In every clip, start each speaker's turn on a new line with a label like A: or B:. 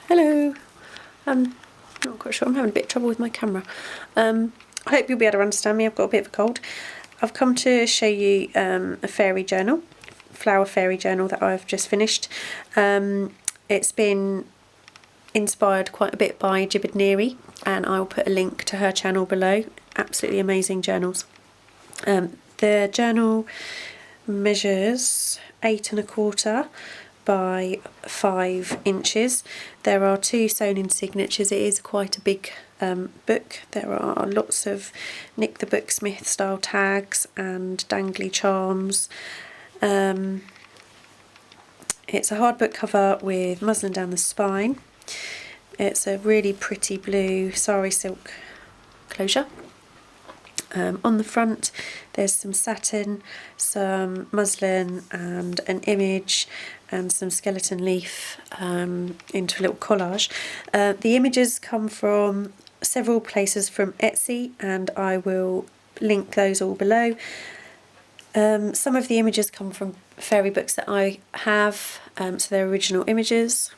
A: Hello. I'm not quite sure, I'm having a bit of trouble with my camera. I hope you'll be able to understand me. I've got a bit of a cold. I've come to show you a fairy journal, flower fairy journal that I've just finished. It's been inspired quite a bit by Neri, and I'll put a link to her channel below. Absolutely amazing journals. The journal measures 8 1/4 by 5 inches. There are 2 sewn in signatures. It is quite a big book. There are lots of NictheBookSmith style tags and dangly charms. It's a hardbook cover with muslin down the spine. It's a really pretty blue sari silk closure. On the front there's some satin, some muslin and an image and some skeleton leaf into a little collage. The images come from several places from Etsy, and I will link those all below. Some of the images come from fairy books that I have, so they're original images,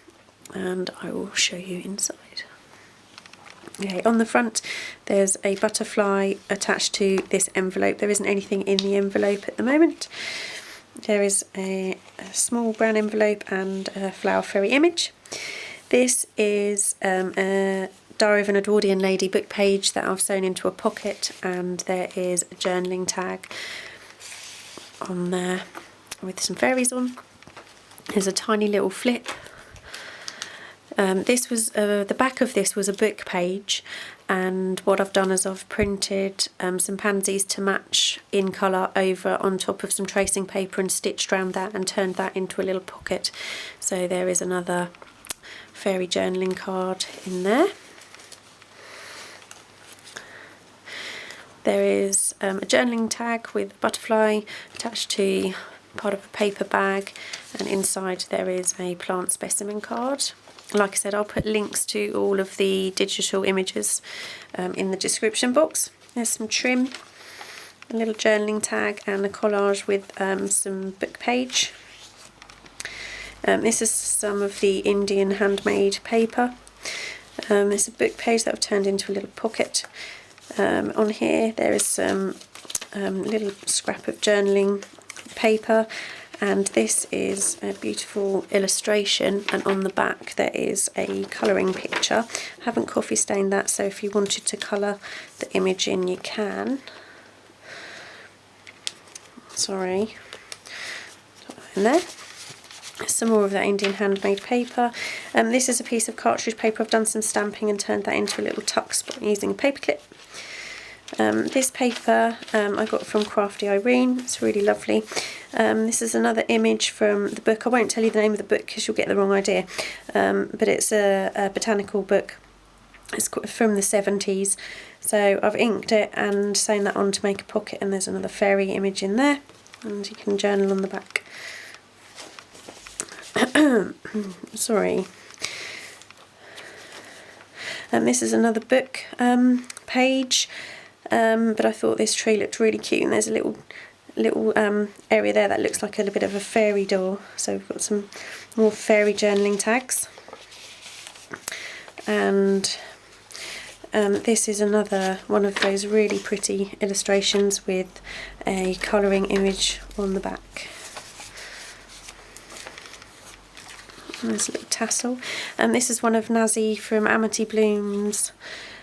A: and I will show you inside. Okay, on the front there's a butterfly attached to this envelope. There isn't anything in the envelope at the moment. There is a small brown envelope and a flower fairy image. This is a Diary of an Edwardian Lady book page that I've sewn into a pocket, and there is a journaling tag on there with some fairies on. There's a tiny little flip. This was the back of this was a book page, and what I've done is I've printed some pansies to match in colour over on top of some tracing paper and stitched around that and turned that into a little pocket. So there is another fairy journaling card in there. There is a journaling tag with a butterfly attached to part of a paper bag, and inside there is a plant specimen card. Like I said, I'll put links to all of the digital images in the description box. There's some trim, a little journaling tag and a collage with some book page. This is some of the Indian handmade paper. It's a book page that I've turned into a little pocket. On here there is some little scrap of journaling paper, and this is a beautiful illustration, and on the back there is a colouring picture. I haven't coffee stained that, so if you wanted to colour the image in you can. Sorry. In there. Some more of that Indian handmade paper. This is a piece of cartridge paper. I've done some stamping and turned that into a little tuck spot using a paper clip. This paper I got from Crafty Irene. It's really lovely. This is another image from the book. I won't tell you the name of the book because you'll get the wrong idea, but it's a botanical book. It's from the 70s, so I've inked it and sewn that on to make a pocket, and there's another fairy image in there, and you can journal on the back. Sorry. This is another book page, but I thought this tree looked really cute, and there's a little area there that looks like a little bit of a fairy door. So we've got some more fairy journaling tags, and this is another one of those really pretty illustrations with a colouring image on the back. And there's a little tassel, and this is one of Nazi from Amity Bloom's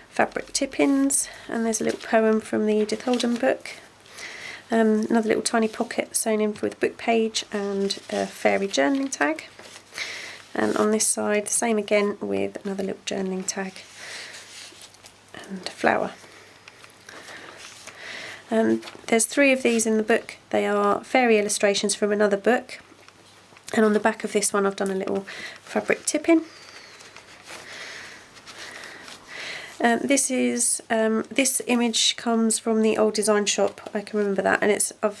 A: fabric tip-ins, and there's a little poem from the Edith Holden book. Another little tiny pocket sewn in with a book page and a fairy journaling tag, and on this side the same again with another little journaling tag and a flower. There's 3 of these in the book. They are fairy illustrations from another book, and on the back of this one I've done a little fabric tip-in. This image comes from the old design shop, I can remember that, and I've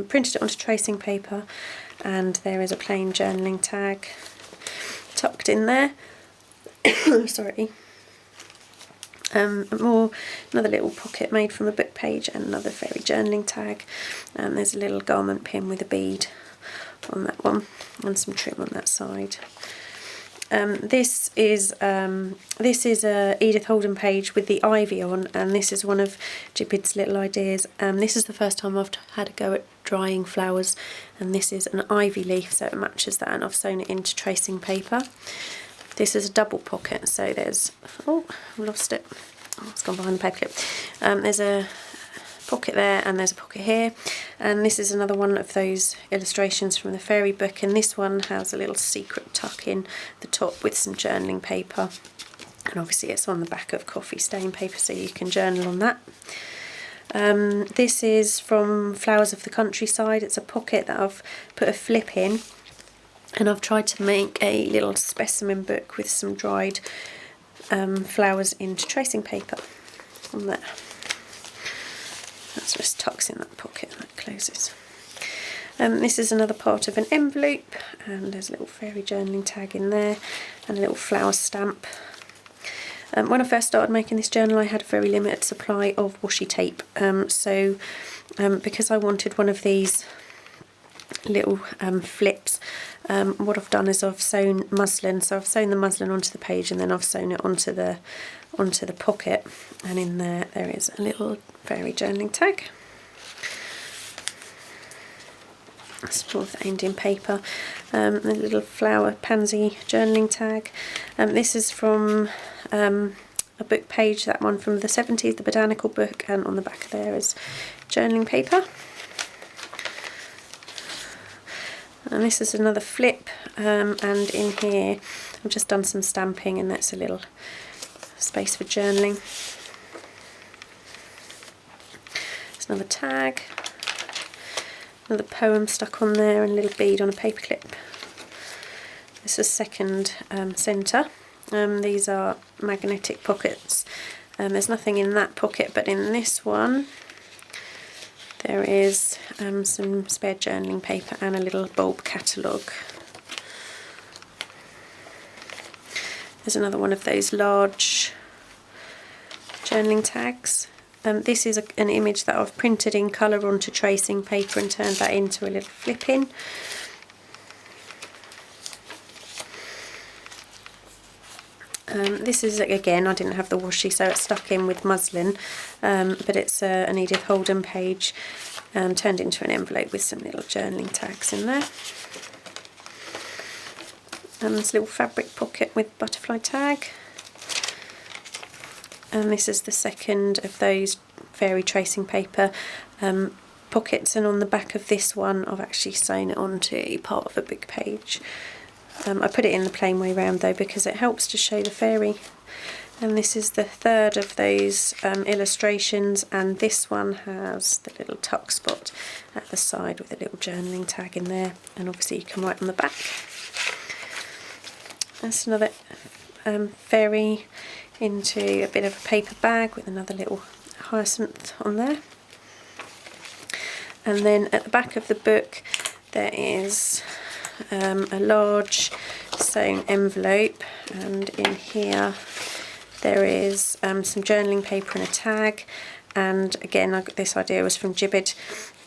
A: printed it onto tracing paper, and there is a plain journaling tag tucked in there. Sorry. Another little pocket made from a book page and another fairy journaling tag, and there's a little garment pin with a bead on that one and some trim on that side. This is a Edith Holden page with the ivy on, and this is one of Jibbit's little ideas. This is the first time I've had a go at drying flowers, and this is an ivy leaf, so it matches that, and I've sewn it into tracing paper. This is a double pocket, so there's, oh, I've lost it. Oh, it's gone behind the paperclip. There's a pocket there and there's a pocket here, and this is another one of those illustrations from the fairy book, and this one has a little secret tuck in the top with some journaling paper, and obviously it's on the back of coffee stain paper, so you can journal on that. This is from Flowers of the Countryside. It's a pocket that I've put a flip in, and I've tried to make a little specimen book with some dried flowers into tracing paper on there. That just tucks in that pocket and that closes. This is another part of an envelope, and there's a little fairy journaling tag in there and a little flower stamp. When I first started making this journal, I had a very limited supply of washi tape, so because I wanted one of these little flips, what I've done is I've sewn muslin, so I've sewn the muslin onto the page and then I've sewn it onto the pocket, and in there is a little fairy journaling tag. That's both aimed in paper. A little flower pansy journaling tag. This is from a book page, that one from the 70s, the botanical book, and on the back there is journaling paper. And this is another flip, and in here I've just done some stamping, and that's a little space for journaling. There's another tag, another poem stuck on there, and a little bead on a paperclip. This is second centre. These are magnetic pockets. There's nothing in that pocket, but in this one there is some spare journaling paper and a little bulb catalogue. There's another one of those large journaling tags. This is an image that I've printed in colour onto tracing paper and turned that into a little flip-in. This is, again, I didn't have the washi, so it's stuck in with muslin, but it's an Edith Holden page turned into an envelope with some little journaling tags in there. And this little fabric pocket with butterfly tag. And this is the second of those fairy tracing paper pockets, and on the back of this one I've actually sewn it onto part of a book page. I put it in the plain way round though because it helps to show the fairy. And this is the third of those illustrations, and this one has the little tuck spot at the side with a little journaling tag in there, and obviously you can write on the back. That's another fairy into a bit of a paper bag with another little hyacinth on there. And then at the back of the book there is a large sewn envelope, and in here there is some journaling paper and a tag, and again this idea was from Jibbit,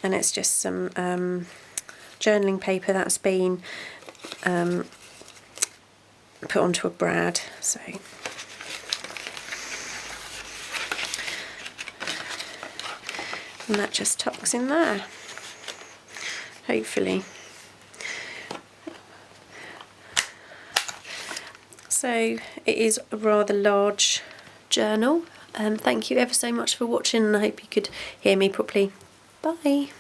A: and it's just some journaling paper that's been put onto a brad. So and that just tucks in there, hopefully. So it is a rather large journal. Thank you ever so much for watching, and I hope you could hear me properly. Bye.